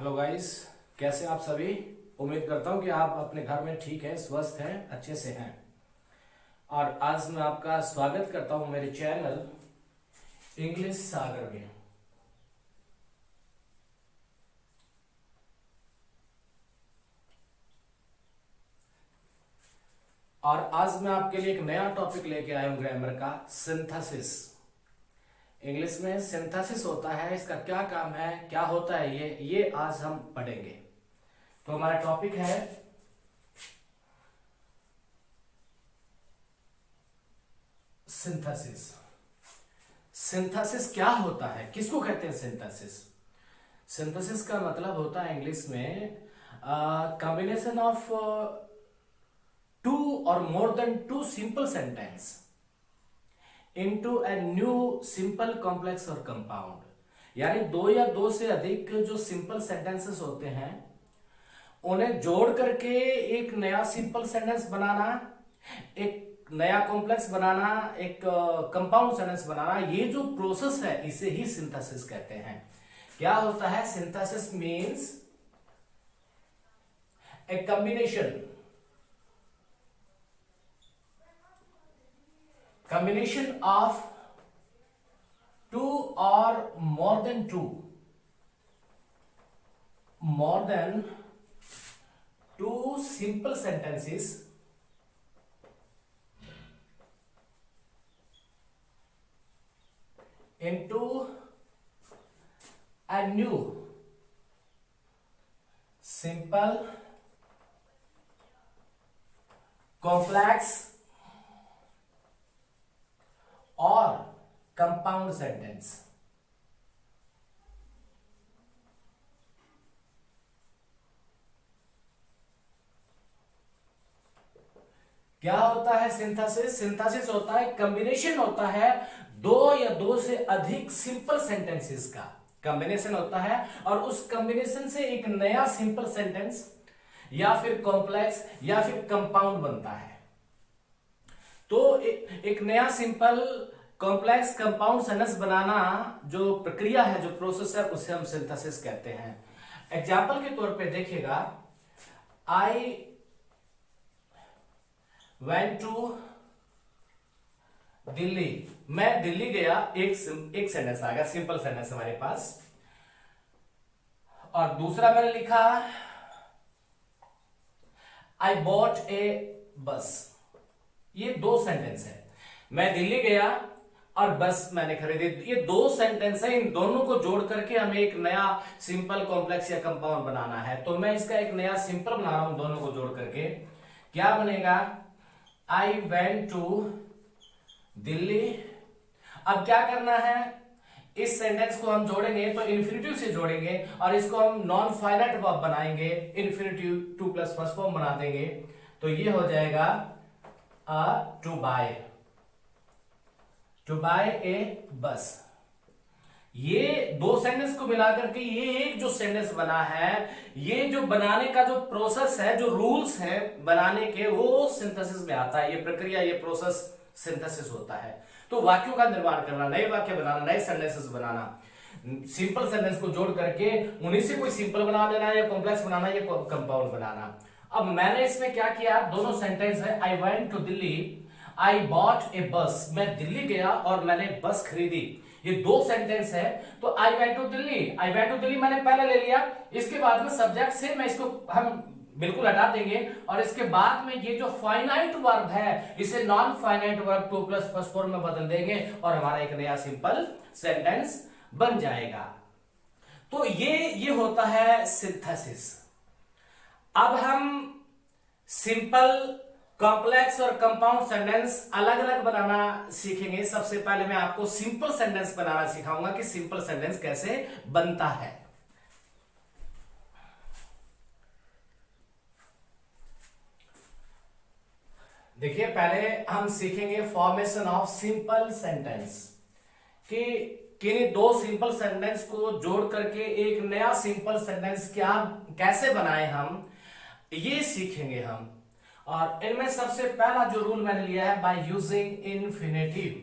Hello guys, कैसे आप सभी। उम्मीद करता हूँ कि आप अपने घर में ठीक है, स्वस्थ हैं, अच्छे से हैं। और आज मैं आपका स्वागत करता हूँ मेरे चैनल इंग्लिश सागर में। और आज मैं आपके लिए एक नया टॉपिक लेके आया हूँ, ग्रामर का सिंथेसिस। इंग्लिश में सिंथेसिस होता है, इसका क्या काम है, क्या होता है ये आज हम पढ़ेंगे। तो हमारा टॉपिक है सिंथेसिस। सिंथेसिस क्या होता है, किसको कहते हैं सिंथेसिस। सिंथेसिस का मतलब होता है इंग्लिश में combination of two or more than two simple sentence into a new simple complex or compound. यानी दो या दो से अधिक जो सिंपल सेंटेंसेस होते हैं उन्हें जोड़ करके एक नया सिंपल सेंटेंस बनाना, एक नया कॉम्प्लेक्स बनाना, एक कंपाउंड सेंटेंस बनाना, ये जो प्रोसेस है इसे ही सिंथेसिस कहते हैं। क्या होता है synthesis? Means A combination of two or more than two simple sentences into a new simple complex और कंपाउंड सेंटेंस। क्या होता है सिंथेसिस? सिंथेसिस होता है कॉम्बिनेशन, होता है दो या दो से अधिक सिंपल सेंटेंसेस का कॉम्बिनेशन होता है, और उस कॉम्बिनेशन से एक नया सिंपल सेंटेंस या फिर कॉम्प्लेक्स या फिर कंपाउंड बनता है। तो एक नया सिंपल कॉम्प्लेक्स कंपाउंड सेंटेंस बनाना जो प्रक्रिया है, जो प्रोसेस है, उसे हम सिंथेसिस कहते हैं। एग्जाम्पल के तौर पे देखिएगा, आई वेंट टू दिल्ली। मैं दिल्ली गया, एक सेंटेंस आ गया, सिंपल सेंटेंस हमारे पास। और दूसरा मैंने लिखा आई बॉट ए बस। ये दो सेंटेंस है, मैं दिल्ली गया और बस मैंने खरीदी। ये दो सेंटेंस है, इन दोनों को जोड़ करके हमें एक नया सिंपल कॉम्प्लेक्स या कंपाउंड बनाना है। तो मैं इसका एक नया सिंपल बना रहा हूं, दोनों को जोड़ करके। क्या बनेगा? I went to Delhi. अब क्या करना है, इस सेंटेंस को हम जोड़ेंगे तो इन्फिनिटिव से जोड़ेंगे और इसको हम नॉन फाइनाइट वर्ब बनाएंगे, infinitive to plus first form बना देंगे। तो ये हो जाएगा टू बाय ए बस। ये दो सेंटेंस को मिलाकर के ये एक जो सेंटेंस बना है, ये जो बनाने का जो प्रोसेस है, जो रूल्स है बनाने के, वो सिंथेसिस में आता है। ये प्रक्रिया, ये प्रोसेस सिंथेसिस होता है। तो वाक्यों का निर्माण करना, नए वाक्य बनाना, नए सेंटेंसेस बनाना, सिंपल सेंटेंस को जोड़ करके उन्हीं से कोई सिंपल बना देना, या कॉम्प्लेक्स बनाना, या कंपाउंड बनाना। अब मैंने इसमें क्या किया, दोनों सेंटेंस है, I went to Delhi, I bought a bus. मैं दिल्ली गया और मैंने बस खरीदी। ये दो सेंटेंस है। तो आई वेंट टू दिल्ली मैंने पहले ले लिया, इसके बाद में सब्जेक्ट से मैं इसको हम बिल्कुल हटा देंगे, और इसके बाद में ये जो फाइनाइट वर्ब है इसे non finite verb to plus first form में बदल देंगे और हमारा एक नया सिंपल सेंटेंस बन जाएगा। तो ये होता है सिंथेसिस। अब हम simple, complex or compound sentence अलग अलग बनाना सीखेंगे। सबसे पहले मैं आपको सिंपल सेंटेंस बनाना सिखाऊंगा कि सिंपल सेंटेंस कैसे बनता है। देखिए, पहले हम सीखेंगे फॉर्मेशन ऑफ सिंपल सेंटेंस, कि किन्हीं दो सिंपल सेंटेंस को जोड़ करके एक नया सिंपल सेंटेंस कैसे बनाएं हम, ये सीखेंगे हम। और इनमें सबसे पहला जो रूल मैंने लिया है, बाय यूजिंग इन्फिनेटिव।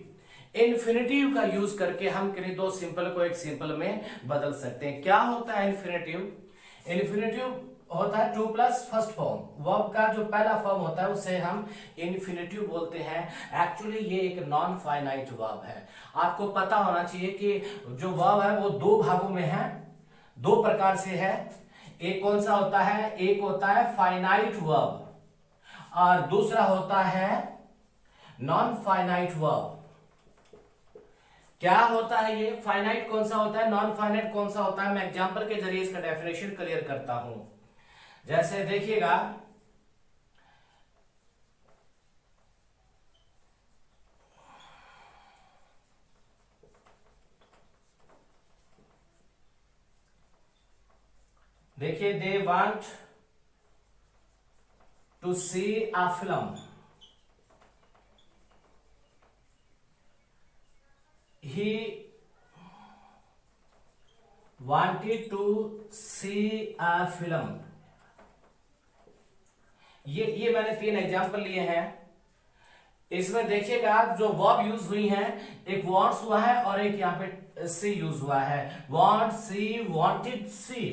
इन्फिनेटिव का यूज करके हम किन्हीं दो सिंपल को एक सिंपल में बदल सकते हैं। क्या होता है इन्फिनेटिव? इन्फिनेटिव होता है to plus first form. Verb का जो पहला फॉर्म होता है उसे हम इन्फिनेटिव बोलते हैं। एक्चुअली ये एक नॉन फाइनाइट वर्ब है। आपको पता होना चाहिए कि जो वर्ब है वो दो भागों में है, दो प्रकार से है। एक कौन सा होता है, एक होता है फाइनाइट वर्ब और दूसरा होता है नॉन फाइनाइट वर्ब। क्या होता है ये? फाइनाइट कौन सा होता है, नॉन फाइनाइट कौन सा होता है? मैं एग्जांपल के जरिए इसका डेफिनेशन क्लियर करता हूं। जैसे देखिएगा, देखिए, they want to see a film, he wanted to see a film। ये मैंने तीन एग्जांपल लिए हैं। इसमें देखिएगा जो वर्ब यूज हुई हैं, एक वांट्स हुआ है और एक यहाँ पे सी यूज हुआ है। वांट, सी, वांटेड, सी,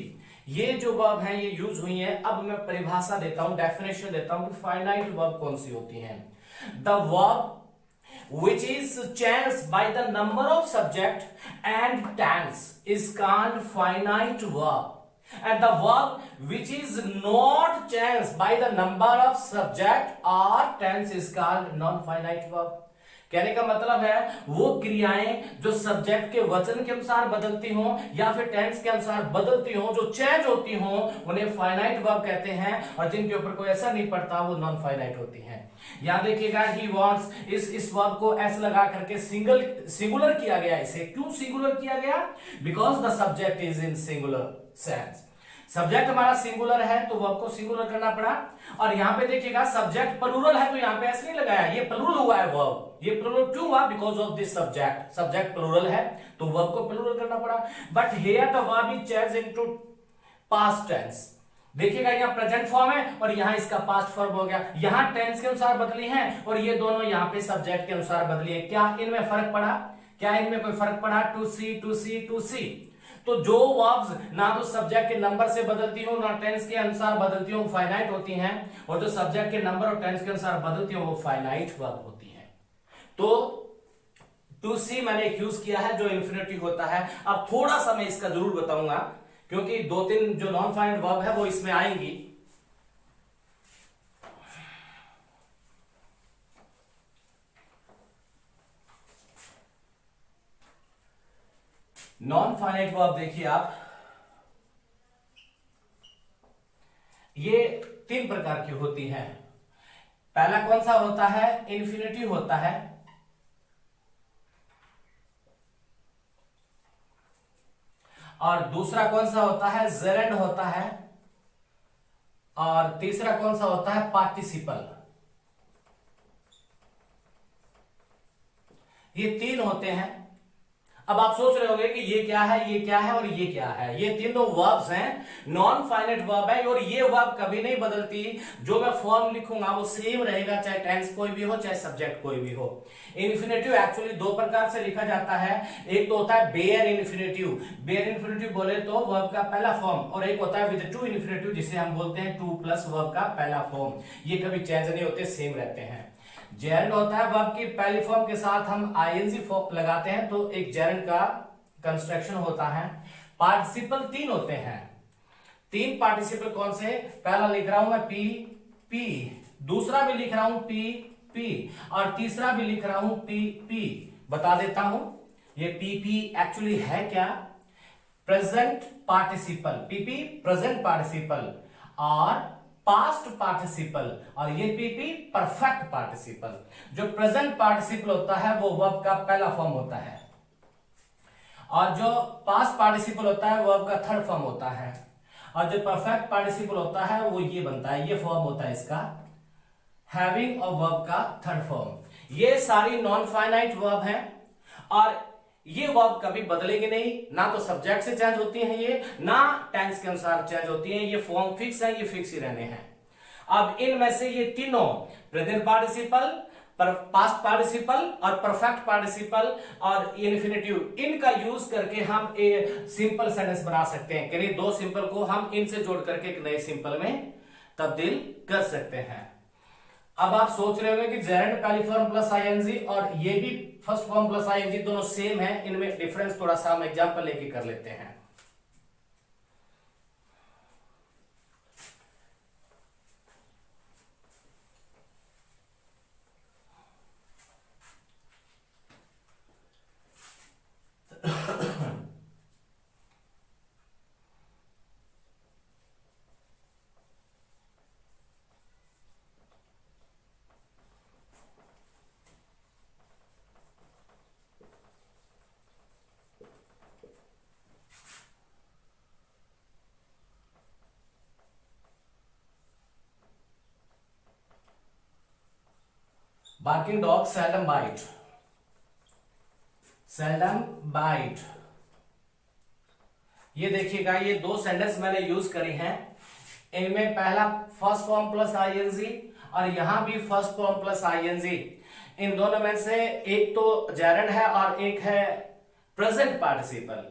ये जो वर्ब हैं ये यूज हुई हैं। अब मैं परिभाषा देता हूं, डेफिनेशन देता हूं कि फाइनाइट वर्ब कौन सी होती हैं। The verb which is changed by the number of subject and tense is called finite verb, and the verb which is not changed by the number of subject or tense is called non finite verb। कहने का मतलब है वो क्रियाएं जो subject के वचन के अनुसार बदलती हो या फिर टेंस के अनुसार बदलती हो, जो चेंज होती हो, उन्हें फाइनाइट वर्ब कहते हैं। और जिनके ऊपर कोई असर नहीं पड़ता वो नॉन फाइनाइट होती हैं। यहां देखिएगा, ही वांट्स, इस वर्ब को एस लगा करके सिंगुलर किया गया। इसे क्यों सिंगुलर किया गया? Because the subject is in singular sense. Subject हमारा सिंगुलर है तो वर्ब को सिंगुलर करना पड़ा। और यहां पे देखिएगा सब्जेक्ट प्लूरल है तो यहां पे एस नहीं लगाया, ये प्लूरल हुआ है वर्ब। ये प्लूरल क्यों हुआ? Because of this subject. Subject plural है तो वर्ब को प्लूरल करना पड़ा। But here the verb is changed into past tense. देखिएगा यहाँ प्रेजेंट फॉर्म है और यहाँ इसका पास्ट फॉर्म हो गया। यहाँ टेंस के अनुसार बदली है और ये दोनों यहाँ पे सब्जेक्ट के अनुसार बदली है। क्या इनमें फर्क पड़ा? क्या इनमें कोई फर्क पड़ा? To see, to see, to see. तो जो वर्ब्स ना तो सब्जेक्ट के नंबर से बदलती हो ना टेंस के अनुसार बदलती हो, फाइनाइट होती हैं। और जो सब्जेक्ट के नंबर और टेंस के अनुसार बदलती हो वो फाइनाइट वर्ब होती हैं। तो टू सी मैंने एक यूज किया है जो इन्फिनिटिव होता है। अब थोड़ा सा मैं इसका जरूर बताऊंगा क्योंकि दो तीन जो नॉन फाइनाइट वर्ब है वो इसमें आएंगी। नॉन फाइनाइट वर्ब देखिए आप, ये तीन प्रकार की होती हैं। पहला कौन सा होता है? इन्फिनिटिव होता है। और दूसरा कौन सा होता है? जेरेंड होता है। और तीसरा कौन सा होता है? पार्टिसिपल। ये तीन होते हैं। अब आप सोच रहे होंगे कि ये क्या है, ये क्या है और ये क्या है। ये तीनों वर्ब्स हैं, नॉन फाइनाइट वर्ब है और ये वर्ब कभी नहीं बदलती। जो मैं फॉर्म लिखूंगा वो सेम रहेगा, चाहे टेंस कोई भी हो चाहे सब्जेक्ट कोई भी हो। इन्फिनेटिव एक्चुअली दो प्रकार से लिखा जाता है। एक तो होता है बेयर इन्फिनेटिव। बेयर इन्फिनेटिव बोले तो वर्ब का पहला फॉर्म, और एक होता है विद टू इन्फिनेटिव जिसे हम बोलते हैं टू प्लस वर्ब का पहला फॉर्म। ये कभी चेंज नहीं होते, सेम रहते हैं। जेरेंड होता है वर्ब की पहली फॉर्म के साथ हम आईएनजी फॉर्म लगाते हैं तो एक जेरेंड का कंस्ट्रक्शन होता है। पार्टिसिपल तीन होते हैं। तीन पार्टिसिपल कौन से? पहला लिख रहा हूं मैं पी पी, दूसरा भी लिख रहा हूं पी पी और तीसरा भी लिख रहा हूं पी पी। बता देता हूं ये पी पी एक्चुअली है क्या? Present participle. PP present participle और पास्ट पार्टिसिपल, और ये पीपी परफेक्ट पार्टिसिपल। जो प्रेजेंट पार्टिसिपल होता है वो वर्ब का पहला फॉर्म होता है और जो पास्ट पार्टिसिपल होता है वर्ब का थर्ड फॉर्म होता है और जो परफेक्ट पार्टिसिपल होता है वो ये बनता है, ये फॉर्म होता है इसका, हैविंग और वर्ब का थर्ड फॉर्म। ये सारी नॉन फाइनाइट वर्ब हैं और ये वर्ब कभी बदलेगी नहीं। ना तो सब्जेक्ट से चेंज होती हैं ये, ना टेंस के अनुसार चेंज होती हैं। ये फॉर्म फिक्स है, ये फिक्स ही रहने हैं। अब इनमें से ये तीनों प्रेजेंट पार्टिसिपल, पास्ट पार्टिसिपल और परफेक्ट पार्टिसिपल और इन्फिनेटिव, इनका यूज करके हम एक सिंपल सेंटेंस बना सकते हैं। यानी दो सिंपल को हम इनसे जोड़ करके एक नए सिंपल में तब्दील कर सकते हैं। अब आप सोच रहे होंगे कि जेरेंड पहली फॉर्म प्लस आईएनजी और ये भी फर्स्ट फॉर्म प्लस आईएनजी दोनों सेम है, इनमें डिफरेंस थोड़ा सा हम एग्जांपल लेके कर लेते हैं। Barking dog seldom bite, seldom bite. ये देखिएगा, ये दो सेंटेंस मैंने यूज करे हैं। इनमें पहला फर्स्ट फॉर्म प्लस आईएनजी और यहां भी फर्स्ट फॉर्म प्लस आईएनजी। इन दोनों में से एक तो जेरेंड है और एक है प्रेजेंट पार्टिसिपल।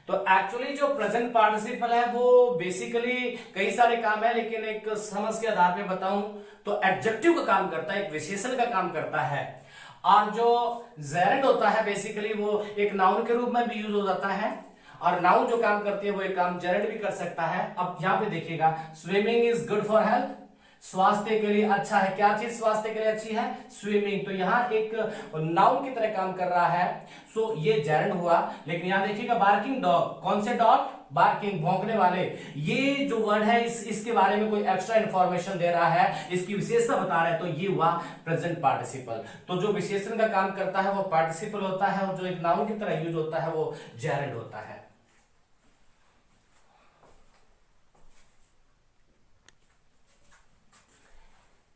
तो एक्चुअली जो प्रेजेंट पार्टिसिपल है वो बेसिकली कई सारे काम है, लेकिन एक समझ के आधार पे बताऊं तो एडजेक्टिव का काम करता है, एक विशेषण का काम करता है। और जो जेरेंड होता है बेसिकली वो एक नाउन के रूप में भी यूज हो जाता है, और नाउन जो काम करती है वो एक काम जेरेंड भी कर सकता है। अब यहां पे देखिएगा, swimming is good for health, स्वास्थ्य के लिए अच्छा है। क्या चीज स्वास्थ्य के लिए अच्छी है? स्विमिंग। तो यहाँ एक नाउन की तरह काम कर रहा है, सो ये जेरेंड हुआ। लेकिन यहाँ देखिएगा बार्किंग डॉग, कौन से डॉग? बार्किंग, भौंकने वाले। ये जो वर्ड है इसके बारे में कोई एक्स्ट्रा इंफॉर्मेशन दे रहा है, इसकी विशेषता बता रहा है, तो ये हुआ प्रेजेंट पार्टिसिपल। तो जो विशेषण का काम करता है वो पार्टिसिपल होता है, और जो एक नाउन की तरह यूज होता है वो जेरेंड होता है।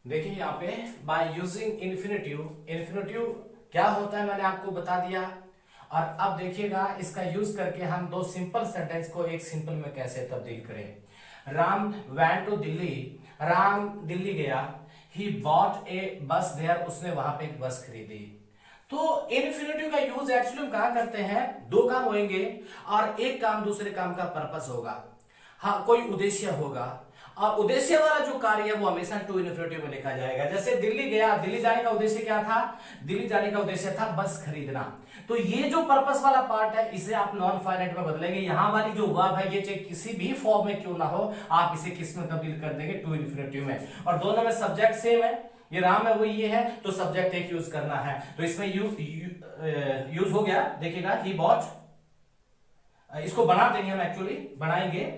देखिए यहाँ पे बाय यूजिंग इन्फिनेटिव, इन्फिनेटिव क्या होता है मैंने आपको बता दिया। और अब देखिएगा इसका यूज करके हम दो सिंपल सेंटेंस को एक सिंपल में कैसे तब्दील करें। राम वेंट टू दिल्ली, राम दिल्ली गया। ही बॉट ए बस देयर, उसने वहां पे एक बस खरीदी। तो इन्फिनेटिव का यूज एक्चुअली हम कहां करते हैं? दो काम होंगे और एक काम दूसरे काम का पर्पस होगा। हाँ, कोई उद्देश्य होगा, और उद्देश्य वाला जो कार्य है वो हमेशा टू इन्फिनेटिव में लिखा जाएगा। जैसे दिल्ली गया, दिल्ली जाने का उद्देश्य क्या था? दिल्ली जाने का उद्देश्य था बस खरीदना। तो ये जो पर्पस वाला पार्ट है इसे आप नॉन फाइनाइट में बदलेंगे। यहां वाली जो वर्ब है ये चाहे किसी भी फॉर्म में क्यों ना हो, आप इसे किस में तब्दील कर देंगे? टू इन्फिनेटिव में। और दोनों में सब्जेक्ट सेम है, ये राम है वो ये है, तो सब्जेक्ट एक यूज करना है। तो इसमें यूज हो गया। देखिएगा ही बॉट, इसको बना देंगे हम, एक्चुअली बनाएंगे।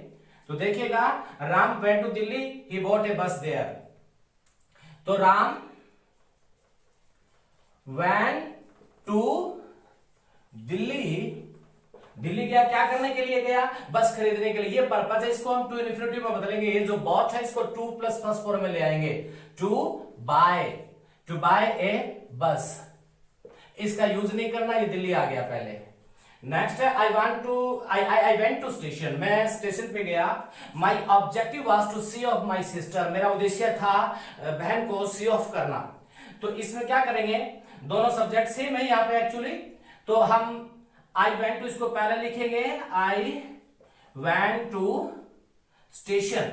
तो देखिएगा Ram went to Delhi, he bought a bus there. तो राम वेंट टू दिल्ली, दिल्ली गया क्या करने के लिए गया? बस खरीदने के लिए। ये पर्पज है, इसको हम टू इन्फिनेटिव में बदलेंगे। ये जो बॉट है इसको टू प्लस फर्स्ट फॉर्म में ले आएंगे, टू बाय ए बस। इसका यूज नहीं करना, ये दिल्ली आ गया पहले। नेक्स्ट है आई वेंट टू स्टेशन, मैं स्टेशन पे गया। My objective was to see off my sister, मेरा उद्देश्य था बहन को सी ऑफ करना। तो इसमें क्या करेंगे? दोनों सब्जेक्ट सेम है यहाँ पे एक्चुअली, तो हम आई वेंट टू इसको पहले लिखेंगे, आई वेंट टू स्टेशन।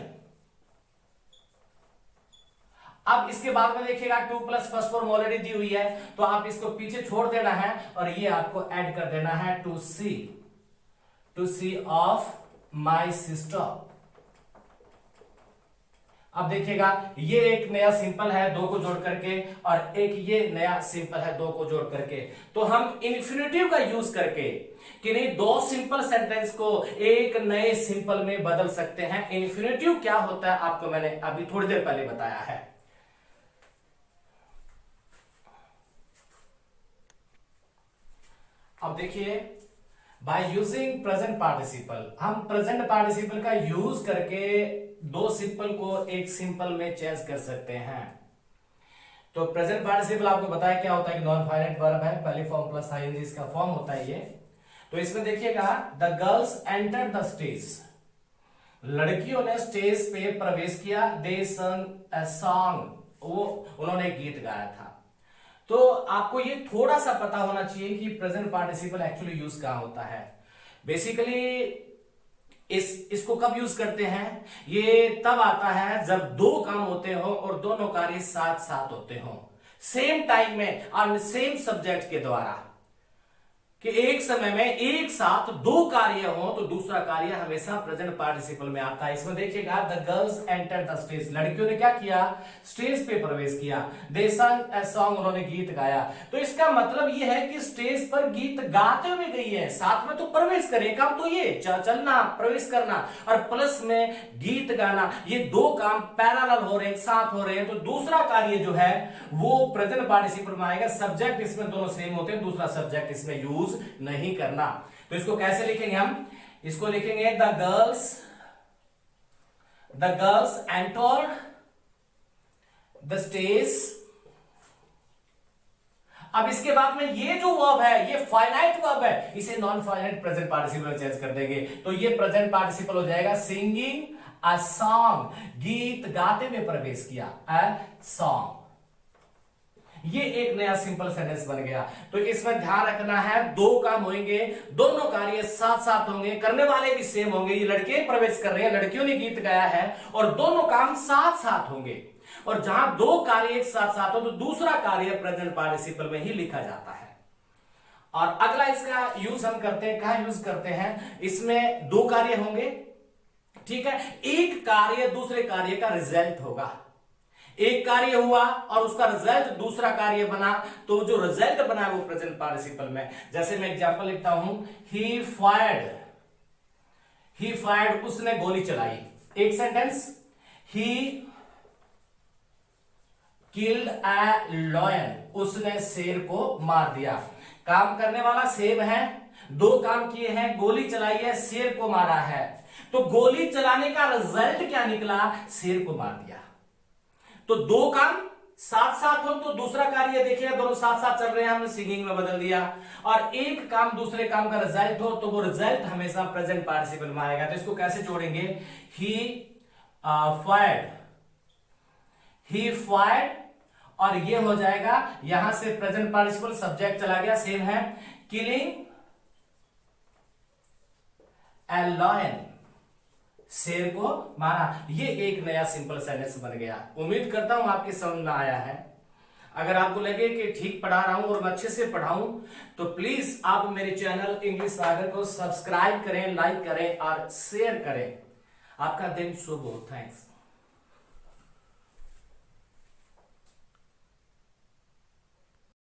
अब इसके बाद में देखिएगा to plus first form already दी हुई है, तो आप इसको पीछे छोड़ देना है और ये आपको ऐड कर देना है, to see off my sister. अब देखिएगा ये एक नया सिंपल है दो को जोड़ करके, और एक ये नया सिंपल है दो को जोड़ करके। तो हम इन्फिनेटिव का यूज करके कि नहीं दो सिंपल सेंटेंस को एक नए सिंपल में बदल सकते हैं। इन्फिनेटिव क्या होता है आपको मैंने अभी थोड़ी देर पहले बताया है। अब देखिए बाय यूजिंग प्रेजेंट पार्टिसिपल, हम प्रेजेंट पार्टिसिपल का यूज करके दो सिंपल को एक सिंपल में चेंज कर सकते हैं। तो प्रेजेंट पार्टिसिपल आपको बताया क्या होता है कि नॉन फाइनाइट वर्ब है, पहली फॉर्म प्लस आईएनजी इसका फॉर्म होता है ये। तो इसमें देखिएगा the girls enter the stage, लड़कियों ने स्टेज पे प्रवेश किया। दे संग अ सॉन्ग, वो उन्होंने गीत गाया था। तो आपको ये थोड़ा सा पता होना चाहिए कि प्रेजेंट पार्टिसिपल एक्चुअली यूज कहां होता है। बेसिकली इसको कब यूज करते हैं, ये तब आता है जब दो काम होते हो और दोनों कार्य साथ साथ होते हो, सेम टाइम में और सेम सब्जेक्ट के द्वारा, कि एक समय में एक साथ दो कार्य हो तो दूसरा कार्य हमेशा प्रेजेंट पार्टिसिपल में आता है। इसमें देखिएगा, the girls enter the stage, लड़कियों ने क्या किया, स्टेज पे प्रवेश किया। दे संग अ सॉन्ग, उन्होंने गीत गाया। तो इसका मतलब यह है कि स्टेज पर गीत गाते हुए गई है, साथ में तो प्रवेश करे, काम तो ये चलना, प्रवेश करना और प्लस में गीत गाना, ये दो काम पैरेलल हो रहे हैं, साथ हो रहे हैं। तो दूसरा कार्य जो है वो प्रेजेंट पार्टिसिपल में आएगा। सब्जेक्ट इसमें दोनों सेम होते हैं, दूसरा सब्जेक्ट इसमें यूज नहीं करना। तो इसको कैसे लिखेंगे हम, इसको लिखेंगे the girls enter the stage. अब इसके बाद में ये जो वर्ब है ये फाइनाइट वर्ब है, इसे non finite present participle change कर देंगे। तो ये प्रेजेंट पार्टिसिपल हो जाएगा सिंगिंग अ सॉन्ग, गीत गाते हुए प्रवेश किया, अ सॉन्ग। ये एक नया सिंपल सेंटेंस बन गया। तो इसमें ध्यान रखना है, दो काम होंगे, दोनों कार्य साथ साथ होंगे, करने वाले भी सेम होंगे। ये लड़के प्रवेश कर रहे हैं, लड़कियों ने गीत गाया है और दोनों काम साथ साथ होंगे। और जहां दो कार्य एक साथ साथ हो तो दूसरा कार्य प्रेजेंट पार्टिसिपल में ही लिखा जाता है। और अगला इसका यूज हम करते हैं, कहां यूज करते हैं, इसमें दो कार्य होंगे, ठीक है, एक कार्य दूसरे कार्य का रिजल्ट होगा। एक कार्य हुआ और उसका रिजल्ट दूसरा कार्य बना, तो जो रिजल्ट बना है वो प्रेजेंट पार्टिसिपल में। जैसे मैं एग्जांपल लिखता हूं, ही फायर्ड, उसने गोली चलाई। एक sentence, he killed a lion, उसने शेर को मार दिया। काम करने वाला सेम है, दो काम किए हैं, गोली चलाई है, शेर को मारा है। तो गोली चलाने का रिजल्ट क्या निकला, शेर को मार दिया। तो दो काम साथ साथ हो तो दूसरा कार्य देखिए दोनों साथ साथ चल रहे हैं, हमने सिंगिंग में बदल दिया। और एक काम दूसरे काम का रिजल्ट हो तो वो रिजल्ट हमेशा प्रेजेंट पार्टिसिपल में आएगा। तो इसको कैसे जोड़ेंगे, ही फायर्ड और ये हो जाएगा, यहां से प्रेजेंट पार्टिसिपल, सब्जेक्ट चला गया, सेम है, किलिंग ए लॉयन, शेर को मारा। ये एक नया सिंपल सेंटेंस बन गया। उम्मीद करता हूं आपके समझ में आया है। अगर आपको लगे कि ठीक पढ़ा रहा हूं और मैं अच्छे से पढ़ाऊं तो प्लीज आप मेरे चैनल इंग्लिश सागर को सब्सक्राइब करें, लाइक करें और शेयर करें। आपका दिन शुभ हो। थैंक्स।